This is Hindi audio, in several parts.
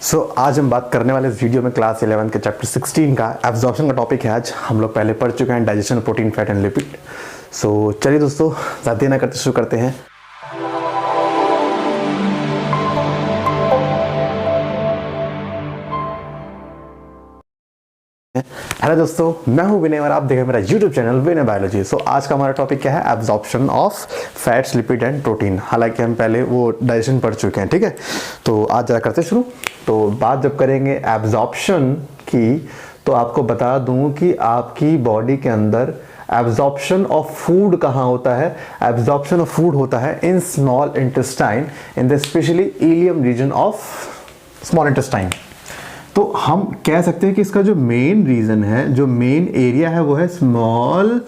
आज हम बात करने वाले इस वीडियो में क्लास 11 के चैप्टर 16 का एब्जॉर्प्शन का टॉपिक है। आज हम लोग पहले पढ़ चुके हैं digestion, protein, fat and lipid. चलिए दोस्तों, ज़्यादा देर ना करते शुरू करते हैं। हेलो दोस्तों, मैं हूं विनय और आप देख रहे हैं मेरा यूट्यूब चैनल विनय बायोलॉजी। आज का हमारा टॉपिक क्या है? Absorption of fats, lipid and protein. हालांकि हम पहले वो डाइजेशन पढ़ चुके हैं, ठीक है। तो आज जरा करते शुरू। तो बात जब करेंगे एब्जॉर्प्शन की, तो आपको बता दूं कि आपकी बॉडी के अंदर एब्जॉर्प्शन ऑफ फूड कहाँ होता है? एब्जॉर्प्शन ऑफ फूड होता है in small intestine, in the specially ileum region of small intestine. तो हम कह सकते हैं कि इसका जो मेन रीजन है, जो मेन एरिया है, वो है स्मॉल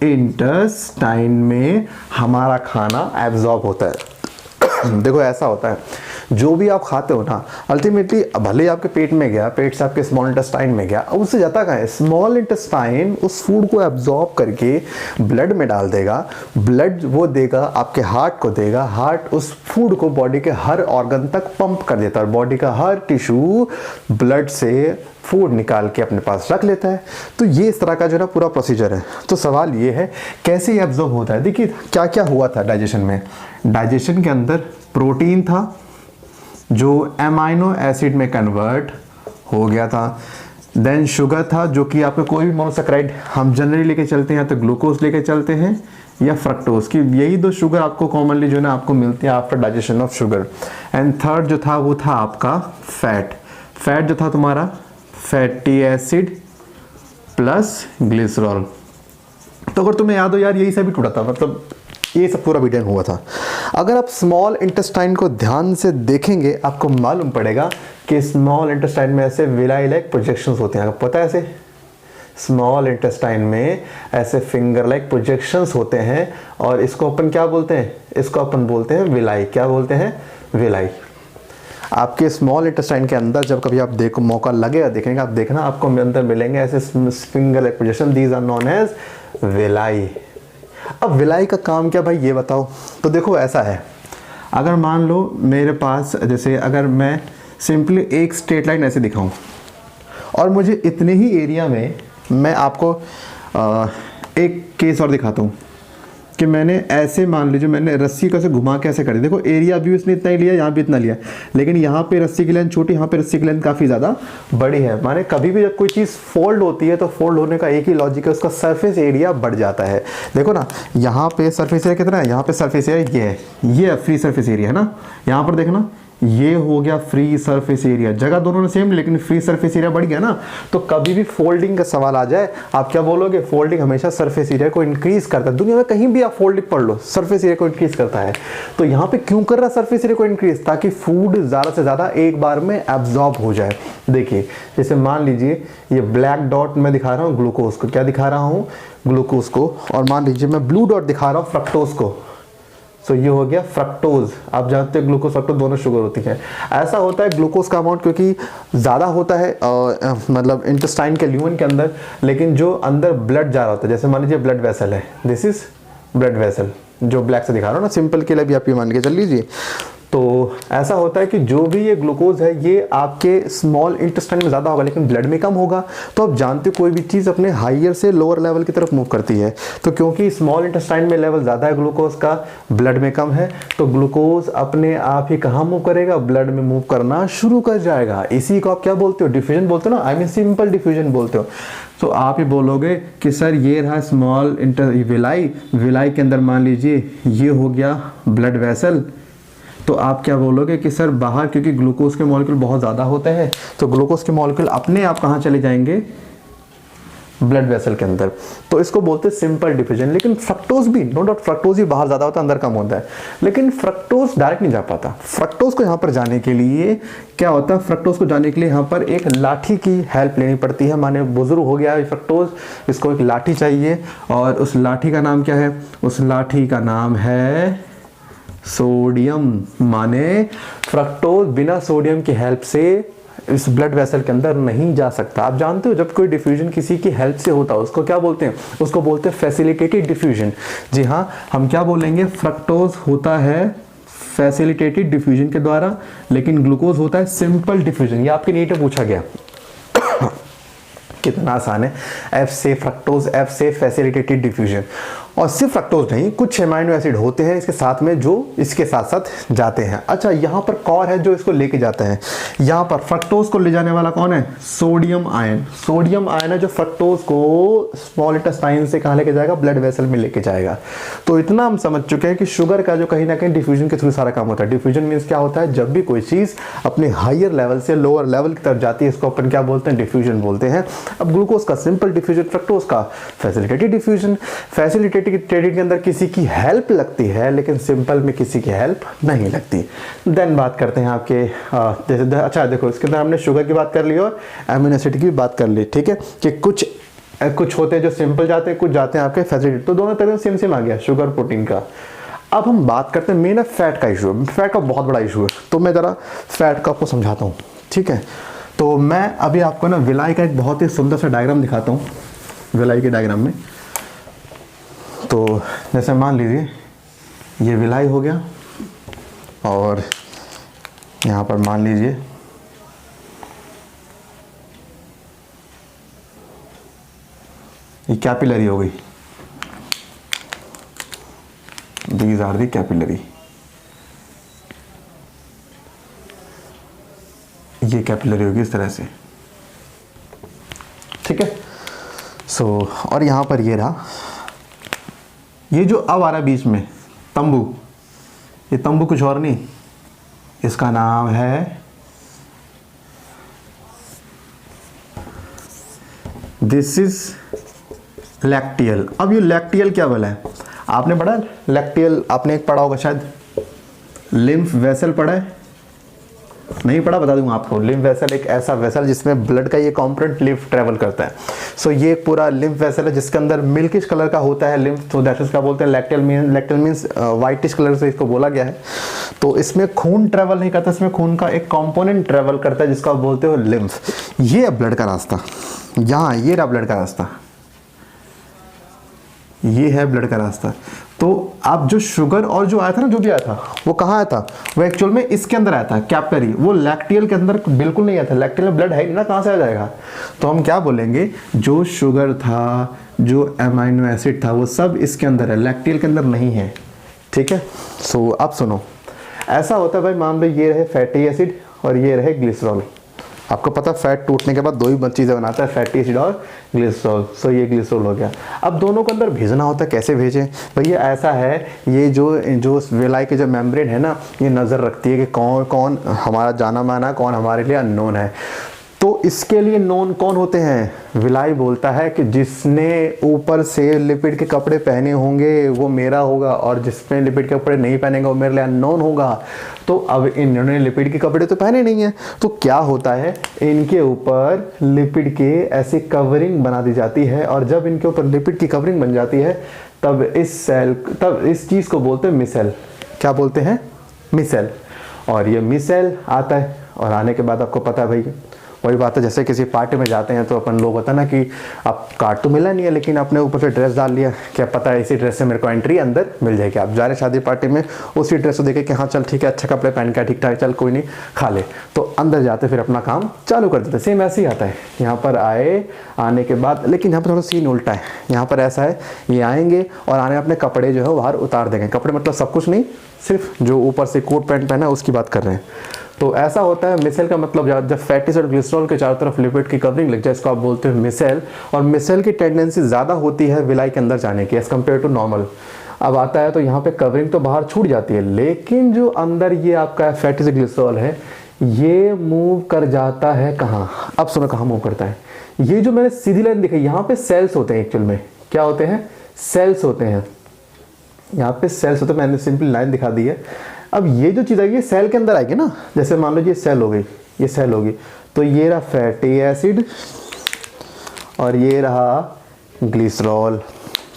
इंटेस्टाइन में हमारा खाना एब्जॉर्ब होता है। देखो ऐसा होता है, जो भी आप खाते हो ना, अल्टीमेटली भले ही आपके पेट में गया, पेट से आपके स्मॉल इंटेस्टाइन में गया, अब उससे जाता कहाँ है? स्मॉल इंटेस्टाइन उस फूड को एब्जॉर्ब करके ब्लड में डाल देगा, ब्लड वो देगा आपके हार्ट को देगा, हार्ट उस फूड को बॉडी के हर ऑर्गन तक पंप कर देता है और बॉडी का हर टिश्यू ब्लड से फूड निकाल के अपने पास रख लेता है। तो ये इस तरह का जो ना पूरा प्रोसीजर है। तो सवाल ये है, कैसे ये एब्जॉर्ब होता है? देखिए क्या क्या हुआ था डाइजेशन में। डाइजेशन के अंदर प्रोटीन था जो एमाइनो एसिड में कन्वर्ट हो गया था। देन शुगर था, जो कि आपका कोई भी मोनोसैकेराइड हम जनरली लेके चलते हैं, तो ग्लूकोज लेके चलते हैं या फ्रक्टोज की, यही दो शुगर आपको कॉमनली जो ना आपको मिलती है after digestion of sugar. And third जो था वो था आपका फैट। फैट जो था तुम्हारा फैटी एसिड प्लस ग्लिसरॉल। तो अगर तुम्हें याद हो यार, यही सभी टूटा था, मतलब ये सब पूरा वीडियो हुआ था। अगर आप स्मॉल इंटेस्टाइन को ध्यान से देखेंगे, आपको मालूम पड़ेगा कि स्मॉल इंटेस्टाइन में ऐसे विलाई लाइक प्रोजेक्शंस होते हैं। आपको पता है ऐसे स्मॉल इंटेस्टाइन में ऐसे फिंगर लाइक प्रोजेक्शंस होते हैं, और इसको अपन क्या बोलते हैं? इसको अपन बोलते हैं विलाई। क्या बोलते हैं? विलाई। आपके स्मॉल इंटेस्टाइन के अंदर जब कभी आप देखो, मौका लगेगा देखने का, आप देखना आपको अंदर मिलेंगे ऐसे finger like projection, these are known as villi. अब विलाई का काम क्या भाई, ये बताओ। तो देखो ऐसा है, अगर मान लो मेरे पास, जैसे अगर मैं सिंपली एक स्ट्रेट लाइन ऐसे दिखाऊं और मुझे इतने ही एरिया में, मैं आपको एक केस और दिखाता हूं कि मैंने ऐसे, मान लीजिए मैंने रस्सी को ऐसे घुमा के ऐसे कर दिया। देखो एरिया भी उसने इतना ही लिया, यहाँ भी इतना लिया, लेकिन यहाँ पे रस्सी की लेंथ छोटी, यहाँ पे रस्सी की लेंथ काफ़ी ज़्यादा बड़ी है। माने कभी भी जब कोई चीज़ फोल्ड होती है तो फोल्ड होने का एक ही लॉजिक है, उसका सरफेस एरिया बढ़ जाता है। देखो ना, यहाँ पे सरफेस एरिया कितना है? यहाँ पे सरफेस एरिया ये है, ये फ्री सरफेस एरिया है ना। यहाँ पर देखना, ये हो गया फ्री सरफेस एरिया। जगह दोनों ने सेम, लेकिन फ्री सरफेस एरिया बढ़ गया ना। तो कभी भी फोल्डिंग का सवाल आ जाए, आप क्या बोलोगे? फोल्डिंग हमेशा सरफेस एरिया को इंक्रीज करता है। दुनिया में कहीं भी आप फोल्डिंग पढ़ लो, सरफेस एरिया को इंक्रीज करता है। तो यहाँ पे क्यों कर रहा है सरफेस एरिया को इंक्रीज? ताकि फूड ज्यादा से ज्यादा एक बार में एब्जॉर्ब हो जाए। देखिए जैसे मान लीजिए ये ब्लैक डॉट मैं दिखा रहा हूँ ग्लूकोज को, क्या दिखा रहा हूँ? ग्लूकोज को। और मान लीजिए मैं ब्लू डॉट दिखा रहा हूँ फ्रक्टोज को। तो ये हो गया फ्रक्टोज। आप जानते हैं ग्लूकोज फ्रक्टोज दोनों शुगर होती है। ऐसा होता है ग्लूकोज का अमाउंट क्योंकि ज़्यादा होता है मतलब इंटेस्टाइन के ल्यूमेन के अंदर, लेकिन जो अंदर ब्लड जा रहा होता है, जैसे मान लीजिए ब्लड वेसल है, दिस इज ब्लड वेसल, जो ब्लैक से दिखा रहा हूँ ना, सिंपल के लिए भी आप ये मान के चल लीजिए। तो ऐसा होता है कि जो भी ये ग्लूकोज है ये आपके स्मॉल इंटेस्टाइन में ज़्यादा होगा लेकिन ब्लड में कम होगा। तो आप जानते हो कोई भी चीज़ अपने हायर से लोअर लेवल की तरफ मूव करती है। तो क्योंकि स्मॉल इंटेस्टाइन में लेवल ज़्यादा है ग्लूकोज का, ब्लड में कम है, तो ग्लूकोज अपने आप ही कहाँ मूव करेगा? ब्लड में मूव करना शुरू कर जाएगा। इसी को आप क्या बोलते हो? डिफ्यूजन बोलते हो ना, आई मीन सिंपल डिफ्यूजन बोलते हो। तो आप ये बोलोगे कि सर ये रहा स्मॉल विलाई, विलाई के अंदर मान लीजिए ये हो गया ब्लड वेसल। तो आप क्या बोलोगे कि सर बाहर, क्योंकि ग्लूकोज के मॉलिक्यूल बहुत ज़्यादा होते हैं, तो ग्लूकोज के मॉलिक्यूल अपने आप कहाँ चले जाएंगे? ब्लड वेसल के अंदर। तो इसको बोलते हैं सिंपल डिफ्यूजन। लेकिन फ्रक्टोज भी, नो डाउट फ्रक्टोज भी बाहर ज़्यादा होता है, अंदर कम होता है, लेकिन फ्रक्टोज डायरेक्ट नहीं जा पाता। फ्रक्टोज को यहाँ पर जाने के लिए क्या होता है? फ्रक्टोज को जाने के लिए यहाँ पर एक लाठी की हेल्प लेनी पड़ती है। माने बुजुर्ग हो गया है फ्रक्टोज, इसको एक लाठी चाहिए, और उस लाठी का नाम क्या है? उस लाठी का नाम है सोडियम। माने फ्रक्टोज बिना सोडियम की हेल्प से इस ब्लड वेसल के अंदर नहीं जा सकता। आप जानते हो जब कोई डिफ्यूजन किसी की हेल्प से होता है उसको क्या बोलते हैं? उसको बोलते हैं फैसिलिटेटेड डिफ्यूजन। जी हाँ, हम क्या बोलेंगे? फ्रक्टोज होता है फैसिलिटेटेड डिफ्यूजन के द्वारा, लेकिन ग्लूकोज होता है सिंपल डिफ्यूजन। ये आपके नीट में पूछा गया कितना आसान है। F से फ्रक्टोज, F से फैसिलिटेटेड डिफ्यूजन। और सिर्फ फ्रक्टोज नहीं, कुछ अमाइनो एसिड होते हैं इसके साथ में जो इसके साथ साथ जाते हैं। अच्छा, यहाँ पर कौन है जो इसको लेके जाता है? यहाँ पर फ्रक्टोज को ले जाने वाला कौन है? Sodium ion. सोडियम आयन है जो फ्रक्टोज को स्मॉल इंटेस्टाइन से कहाँ लेके जाएगा? ब्लड वेसल में लेके जाएगा। तो इतना हम समझ चुके हैं कि शुगर का जो कहीं ना कहीं डिफ्यूजन के थ्रू सारा काम होता है। डिफ्यूजन मीन्स क्या होता है? जब भी कोई चीज़ अपने हायर लेवल से लोअर लेवल की तरफ जाती है, इसको अपन क्या बोलते हैं? डिफ्यूजन बोलते हैं। अब ग्लूकोज का सिंपल डिफ्यूजन, फ्रक्टोज का फैसिलिटेटेड डिफ्यूजन। फैसिलिटेटेड के अंदर किसी की हेल्प लगती है, लेकिन सिंपल में किसी की हेल्प नहीं लगती। देन बात करते हैं आपके जैसे, अच्छा देखो, इसके अंदर हमने शुगर की बात कर ली और अमीनो एसिड की भी बात कर ली, ठीक है, कि कुछ होते हैं जो सिंपल जाते हैं, कुछ जाते हैं आपके फैसिलिटेटेड। तो दोनों तरह सेम सेम आ गया शुगर प्रोटीन का। अब हम बात करते हैं मेन फैट का इशू है। फैट का बहुत बड़ा इशू है, तो मैं जरा फैट का आपको समझाता हूँ, ठीक है। तो मैं अभी आपको ना विलाई का एक बहुत ही सुंदर सा डायग्राम दिखाता हूँ। विलाई के डायग्राम में तो जैसे मान लीजिए ये विलाई हो गया, और यहाँ पर मान लीजिए ये कैपिलरी हो गई। These are the capillary. ये कैपिलरी होगी इस तरह से, ठीक है। सो और यहाँ पर ये रहा, ये जो अब आ रहा है बीच में तंबू, ये तंबू कुछ और नहीं, इसका नाम है दिस इज लैक्टियल। अब ये लैक्टियल क्या बोला है? आपने पढ़ा लैक्टियल, आपने एक पढ़ा होगा शायद, लिम्फ वेसल पढ़ा है? नहीं पढ़ा? बता दूंगा आपको। लिम्फ वेसल एक ऐसा वेसल जिसमें ब्लड का ये कंपोनेंट लिम्फ ट्रेवल करता है। सो ये पूरा लिम्फ वेसल है जिसके अंदर मिल्किश कलर का होता है लिम्फ। तो दैट इज क्या बोलते हैं? लैक्टियल मींस व्हाइटिश कलर से इसको बोला गया है। तो इसमें खून ट्रेवल नहीं करता, इसमें खून का एक कंपोनेंट ट्रेवल करता है जिसको आप बोलते हो लिम्फ। ये है ब्लड का रास्ता, यहाँ ये रहा ब्लड का रास्ता, ये है ब्लड का रास्ता। तो आप जो शुगर और जो आया था ना, जो भी आया था वो कहाँ आया था? वो एक्चुअल में इसके अंदर आया था, कैपिलरी। वो लैक्टियल के अंदर बिल्कुल नहीं आया था। लैक्टियल में ब्लड है ही ना, कहाँ से आ जाएगा? तो हम क्या बोलेंगे, जो शुगर था, जो अमाइनो एसिड था, वो सब इसके अंदर है, लैक्टियल के अंदर नहीं है, ठीक है। सो अब सुनो, ऐसा होता है भाई, मान लो ये रहे फैटी एसिड और ये रहे ग्लिसरॉल। आपको पता है फैट टूटने के बाद दो ही चीज़ें बनाता है, फैटी एसिड और ग्लिसरॉल। सो ये ग्लिसरॉल हो गया। अब दोनों को अंदर भेजना होता है, कैसे भेजें भैया? ऐसा है, ये जो विलाई के जो मेम्ब्रेन है ना, ये नज़र रखती है कि कौन कौन हमारा जाना माना, कौन हमारे लिए अननोन है। तो इसके लिए नोन कौन होते हैं? विलाई बोलता है कि जिसने ऊपर से लिपिड के कपड़े पहने होंगे वो मेरा होगा, और जिसने लिपिड के कपड़े नहीं पहनेंगे वो मेरे लिए अननोन होगा। तो अब इन्होंने लिपिड के कपड़े तो पहने नहीं है, तो क्या होता है, इनके ऊपर लिपिड के ऐसी कवरिंग बना दी जाती है, और जब इनके ऊपर लिपिड की कवरिंग बन जाती है तब इस चीज़ को बोलते हैं मिसेल। क्या बोलते हैं? मिसेल। और ये मिसेल आता है, और आने के बाद आपको पता है भाई, वही बात है जैसे किसी पार्टी में जाते हैं तो अपन लोग होता है ना कि आप कार्ड तो मिला नहीं है, लेकिन आपने ऊपर से ड्रेस डाल लिया, क्या पता है इसी ड्रेस से मेरे को एंट्री अंदर मिल जाएगी। आप जा रहे शादी पार्टी में, उसी ड्रेस को देखे कि हाँ चल ठीक है, अच्छा कपड़े पहन के ठीक ठाक, चल कोई नहीं खा ले, तो अंदर जाते फिर अपना काम चालू कर देते। सेम ऐसे ही आता है यहाँ पर आने के बाद, लेकिन यहाँ पर थोड़ा सीन उल्टा है। यहाँ पर ऐसा है, ये आएंगे और आने अपने कपड़े जो है बाहर उतार देंगे। कपड़े मतलब सब कुछ नहीं, सिर्फ जो ऊपर से कोट पैंट पहना है उसकी बात कर रहे हैं। तो ऐसा होता है। मिसेल का मतलब जब फैटी एसिड और ग्लिसरॉल के चारों तरफ लिपिड की कवरिंग लग जाए, इसको आप बोलते हैं मिसेल। और मिसेल की टेंडेंसी ज़्यादा होती है विलाई के अंदर जाने की एज कम्पेयर टू नॉर्मल। अब आता है तो यहाँ पे कवरिंग तो बाहर छूट जाती है, लेकिन जो अंदर ये आपका फैटी एसिड ग्लिसरॉल है ये मूव कर जाता है कहाँ? अब सुनो कहाँ मूव करता है। ये जो मैंने सीधी लाइन दिखाई, यहाँ पे सेल्स होते हैं। एक्चुअल में क्या होते हैं? सेल्स होते हैं। यहाँ पे सेल्स होते हैं, मैंने सिंपल लाइन दिखा दी है। अब ये जो चीज़ आएगी ये सेल के अंदर आएगी ना, जैसे मान लो ये सेल हो गई, ये सेल होगी, तो ये रहा फैटी एसिड और ये रहा ग्लिसरॉल,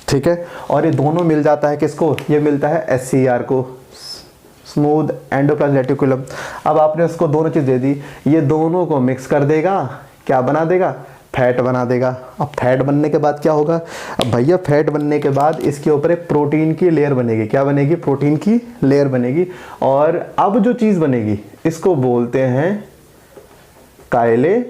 ठीक है। और ये दोनों मिल जाता है किसको? ये मिलता है SCR को, स्मूथ एंडोप्लाज्मिक रेटिकुलम। अब आपने उसको दोनों चीज़ दे दी, ये दोनों को मिक्स कर देगा, क्या बना देगा? फैट बना देगा। अब फैट बनने के बाद क्या होगा, अब भैया फैट बनने के बाद इसके ऊपर एक प्रोटीन की लेयर बनेगी। क्या बनेगी, प्रोटीन की लेयर बनेगी। और अब जो चीज़ बनेगी इसको बोलते हैं काइले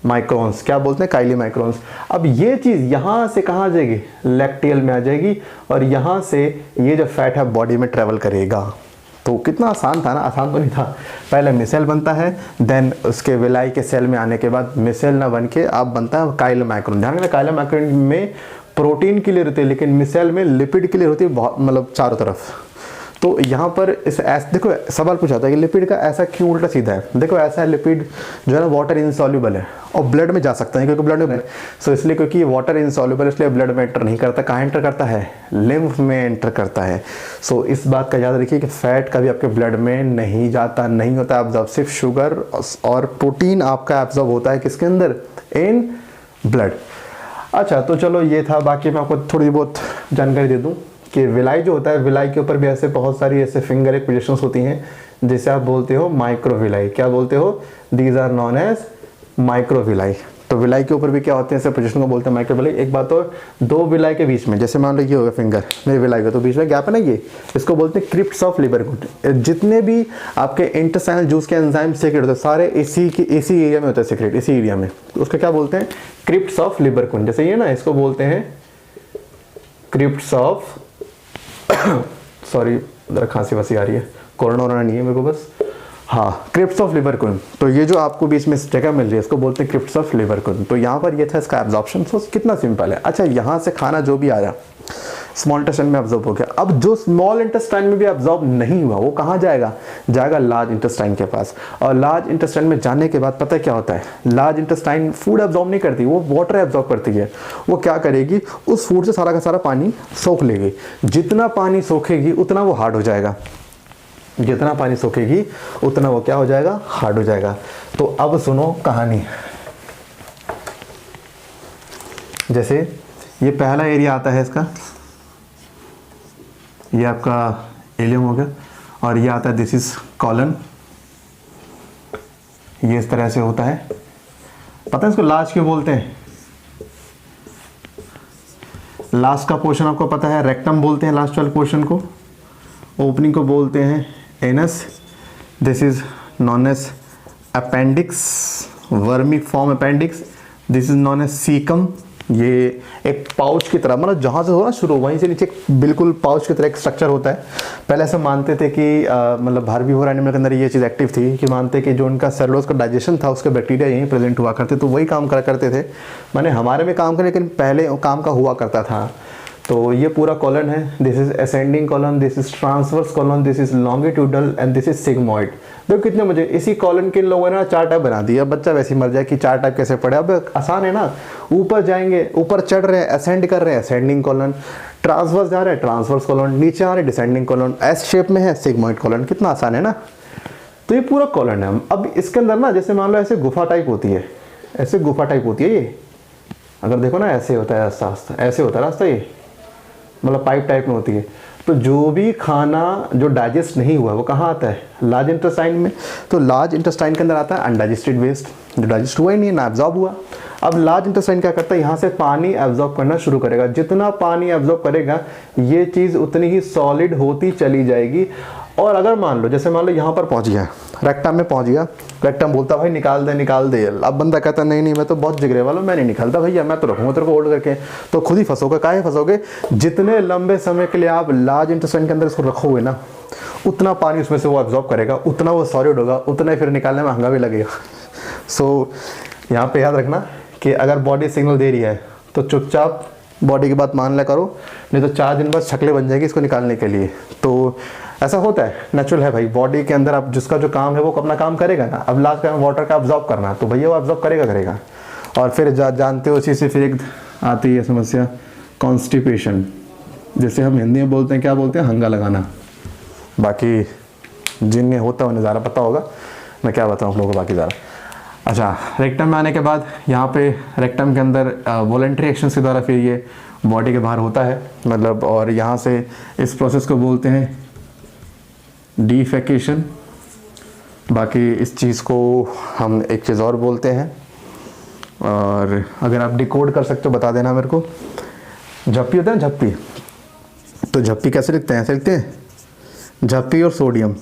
माइक्रोन्स। क्या बोलते हैं, काइले माइक्रोन्स। अब ये चीज़ यहाँ से कहाँ आ जाएगी, लैक्टियल में आ जाएगी, और यहाँ से ये जो फैट है बॉडी में ट्रेवल करेगा। तो कितना आसान था ना, आसान तो नहीं था। पहले मिसेल बनता है, देन उसके विलाई के सेल में आने के बाद मिसेल ना बन के अब बनता है काइलो माइक्रोन। ध्यान रखना, काइलो माइक्रोन में प्रोटीन की लेयर होती है, लेकिन मिसेल में लिपिड की लेयर होती है, बहुत मतलब चारों तरफ। तो यहाँ पर इस देखो सवाल पूछा था कि लिपिड का ऐसा क्यों उल्टा सीधा है। देखो ऐसा है, लिपिड जो है ना वाटर इनसॉल्युबल है और ब्लड में जा सकता है, क्योंकि ब्लड में इसलिए क्योंकि वाटर इनसॉल्युबल इसलिए ब्लड में एंटर नहीं करता। कहाँ एंटर करता है, लिम्फ में एंटर करता है। सो इस बात का याद रखिए कि फैट कभी आपके ब्लड में नहीं जाता, नहीं होता एब्जॉर्ब। सिर्फ शुगर और प्रोटीन आपका एब्जॉर्ब होता है किसके अंदर, इन ब्लड। अच्छा तो चलो ये था, बाकी मैं आपको थोड़ी बहुत जानकारी दे दूँ कि विलाई जो होता है, विलाई के ऊपर भी ऐसे बहुत सारी ऐसे फिंगर एक पोजिशंस होती हैं जिसे आप बोलते हो माइक्रोविलाई। क्या बोलते हो, these are known as microvilli. तो विलाई के ऊपर भी क्या होते हैं, ऐसे पोजिशन को बोलते हैं माइक्रोविलाई। एक बात और, दो विलाई के बीच में, जैसे मान लो ये होगा फिंगर मेरे विलाई का, तो बीच में गैप है ना, ये इसको बोलते हैं क्रिप्ट्स ऑफ लिबरकुंड। जितने भी आपके इंटेस्टाइनल जूस के एंजाइम सीक्रेट होते हैं सारे इसी एरिया में होता है सीक्रेट, इसी एरिया में। तो उसका क्या बोलते हैं, क्रिप्ट्स ऑफ लिबरकुंड। जैसे ये ना, इसको बोलते हैं क्रिप्ट्स ऑफ सॉरी जरा खांसी वासी आ रही है, कोरोना वोरोना नहीं है मेरे को बस, हाँ क्रिप्ट्स ऑफ लिबरकुंड। तो ये जो आपको बीच में जगह मिल रही है इसको बोलते हैं क्रिप्ट्स ऑफ लिबरकुंड। तो यहाँ पर ये था इसका एब्जॉर्प्शन। सो कितना सिंपल है। अच्छा यहाँ से खाना जो भी आया स्मॉल इंटेस्टाइन में एब्जॉर्ब हो गया। अब जो स्मॉल इंटेस्टाइन में भी एब्जॉर्ब नहीं हुआ वो कहाँ जाएगा, जाएगा लार्ज इंटेस्टाइन के पास। और लार्ज इंटेस्टाइन में जाने के बाद पता है क्या होता है, लार्ज इंटेस्टाइन फूड एब्जॉर्ब नहीं करती, वो वाटर एब्जॉर्ब करती है। वो क्या करेगी, उस फूड से सारा का सारा पानी सोख लेगी। जितना पानी सोखेगी उतना वो हार्ड हो जाएगा, जितना पानी सोखेगी उतना वो क्या हो जाएगा, हार्ड हो जाएगा। तो अब सुनो कहानी। जैसे ये पहला एरिया आता है इसका, ये आपका इलियम हो गया, और ये आता है दिस इज कॉलन। ये इस तरह से होता है। पता है इसको लास्ट क्यों बोलते हैं, लास्ट का पोर्शन आपको पता है रेक्टम बोलते हैं लास्ट वाले पोर्शन को। ओपनिंग को बोलते हैं anus. This is known as appendix, vermiform appendix. This is known as caecum. ये एक पाउच की तरह, मतलब जहाँ से हो ना शुरू वहीं से नीचे बिल्कुल पाउच की तरह एक स्ट्रक्चर होता है। पहले ऐसे मानते थे कि मतलब हार्बीवोर एनिमल के अंदर ये चीज़ एक्टिव थी कि मानते कि जो उनका सेलुलोज का डाइजेशन था उसके बैक्टीरिया यहीं प्रेजेंट हुआ करते, तो वही काम करा करते थे। माने हमारे में काम करे, लेकिन पहले काम का हुआ करता था। तो ये पूरा कॉलन है, this is ascending colon, this is transverse colon, this is longitudinal and this is sigmoid. देखो कितने मजे, इसी कॉलन के लोगों ने ना 4 टाइप बना दिया। बच्चा वैसे ही मर जाए कि 4 टाइप कैसे पढ़े। अब आसान है ना, ऊपर जाएंगे, ऊपर चढ़ रहे हैं असेंड कर रहे हैं, असेंडिंग कॉलन। ट्रांसवर्स जा रहे हैं, ट्रांसवर्स कॉलन। नीचे आ रहे हैं, डिसेंडिंग कॉलन। एस शेप में है, सिग्मोइड कॉलन। कितना आसान है ना। तो ये पूरा कॉलन है। अब इसके अंदर ना जैसे मान लो ऐसे गुफा टाइप होती है, ऐसे गुफा टाइप होती है ये। अगर देखो ना ऐसे होता है रास्ता, ऐसे होता है रास्ता, ये मतलब पाइप टाइप में होती है। तो जो भी खाना जो डाइजेस्ट नहीं हुआ वो कहाँ आता है, लार्ज इंटेस्टाइन में। तो लार्ज इंटेस्टाइन के अंदर आता है अनडाइजेस्टेड वेस्ट, जो डाइजेस्ट हुआ ही नहीं है, ना एब्जॉर्ब हुआ। अब लार्ज इंटेस्टाइन क्या करता है, यहाँ से पानी एब्जॉर्ब करना शुरू करेगा। जितना पानी एब्जॉर्ब करेगा ये चीज़ उतनी ही सॉलिड होती चली जाएगी। और अगर मान लो जैसे मान लो यहाँ पर पहुँच गया, रेक्टम में पहुँच गया, रेक्टम बोलता भाई निकाल दे निकाल दे। अब बंदा कहता नहीं नहीं मैं तो बहुत जिगरे वाला हूँ, मैं नहीं निकालता भैया, मैं तो रखूँगा तेरे को होल्ड करके। तो खुद ही फंसोगे। काहे फंसोगे, जितने लंबे समय के लिए आप लार्ज इंटेस्टाइन के अंदर इसको रखोगे ना, उतना पानी उसमें से वो एब्जॉर्ब करेगा, उतना वो सॉलिड होगा, उतना ही फिर निकालने में महंगा भी लगेगा। सो यहाँ पे याद रखना कि अगर बॉडी सिग्नल दे रही है तो चुपचाप बॉडी की बात मान लिया करो, नहीं तो 4 दिन बाद शक्लें बन जाएगी इसको निकालने के लिए। तो ऐसा होता है, नेचुरल है भाई। बॉडी के अंदर आप जिसका जो काम है वो अपना काम करेगा ना। अब लास्ट का वाटर का एब्जॉर्ब करना, तो भैया वो एब्जॉर्ब करेगा। और फिर जानते हो उसी से फिर एक आती है समस्या कॉन्स्टिपेशन, जैसे हम हिंदी में बोलते हैं, क्या बोलते हैं, हंगा लगाना। बाकी जिनमें होता है उन्हें ज़्यादा पता होगा, मैं क्या बताऊँ आप लोगों को बाकी ज़्यादा। अच्छा, रेक्टम में आने के बाद यहाँ पे रेक्टम के अंदर वॉलंटरी एक्शन के द्वारा फिर ये बॉडी के बाहर होता है, मतलब। और यहाँ से इस प्रोसेस को बोलते हैं डिफेकेशन। बाकी इस चीज़ को हम एक चीज़ और बोलते हैं और अगर आप डिकोड कर सकते हो बता देना मेरे को। झप्पी होता है ना, झप्पी, तो झप्पी कैसे लिखते हैं? ऐसे लिखते हैं, झप्पी और सोडियम।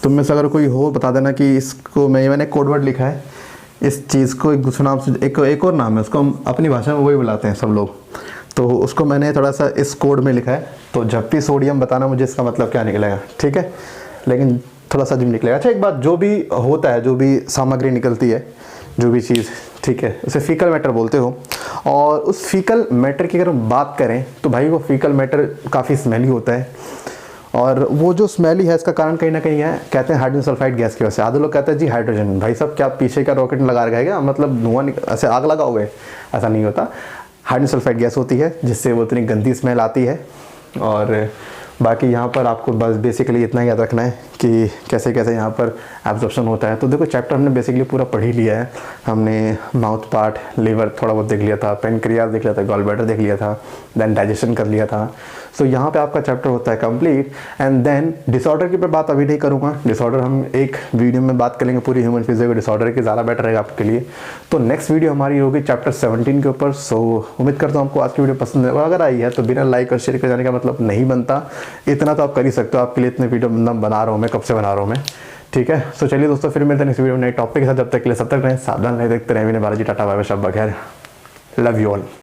तुम में से अगर कोई हो बता देना कि इसको मैंने कोड वर्ड लिखा है, इस चीज़ को एक दूसरे नाम से, एक और नाम है उसको, हम अपनी भाषा में वही बुलाते हैं सब लोग, तो उसको मैंने थोड़ा सा इस कोड में लिखा है। तो झप्पी सोडियम बताना मुझे इसका मतलब क्या निकलेगा, ठीक है, लेकिन थोड़ा सा अजीब निकलेगा। अच्छा एक बात, जो भी होता है, जो भी सामग्री निकलती है, जो भी चीज़, ठीक है, उसे फीकल मैटर बोलते हो। और उस फीकल मैटर की अगर हम बात करें तो भाई वो फीकल मैटर काफ़ी स्मेली होता है, और वो जो स्मेली है इसका कारण कहीं ना कहीं है, कहते हैं हाइड्रोजन सल्फाइड गैस की वजह से। आधे लोग कहते हैं जी हाइड्रोजन, भाई साहब क्या पीछे का रॉकेट लगा रखा है क्या, मतलब धुआं ऐसे आग लगाओगे? ऐसा नहीं होता, हाइड्रोजन सल्फाइड गैस होती है जिससे वो इतनी गंदी स्मेल आती है। और बाकी यहाँ पर आपको बस बेसिकली इतना याद रखना है कि कैसे कैसे यहाँ पर एब्जॉर्प्शन होता है। तो देखो चैप्टर हमने बेसिकली पूरा पढ़ ही लिया है। हमने माउथ पार्ट, लीवर थोड़ा बहुत देख लिया था, पेनक्रियाज देख लिया था, गॉल ब्लैडर देख लिया था, देन डाइजेशन कर लिया था। सो यहाँ पे आपका चैप्टर होता है कंप्लीट। एंड देन डिसऑर्डर की बात अभी नहीं करूँगा, डिसऑर्डर हम एक वीडियो में बात करेंगे पूरी ह्यूमन फिजियो डिसऑर्डर की, ज़्यादा बेटर रहेगा आपके लिए। तो नेक्स्ट वीडियो हमारी होगी चैप्टर 17 के ऊपर। सो उम्मीद करता हूँ आपको आज की वीडियो पसंद है, और अगर आई है तो बिना लाइक और शेयर कर जाने का मतलब नहीं बनता। इतना तो आप कर ही सकते हो, आपके लिए इतने वीडियो बना रहा हूँ मैं, कब से बना रहा हूँ मैं, ठीक है। सो चलिए दोस्तों, फिर मिलते हैं नेक्स्ट वीडियो में नए टॉपिक के साथ। जब तक के लिए सब तक रहें सावधान रहें, देखते रहें Vinay Balaji, tata bye bye, शब बखैर, लव यू ऑल।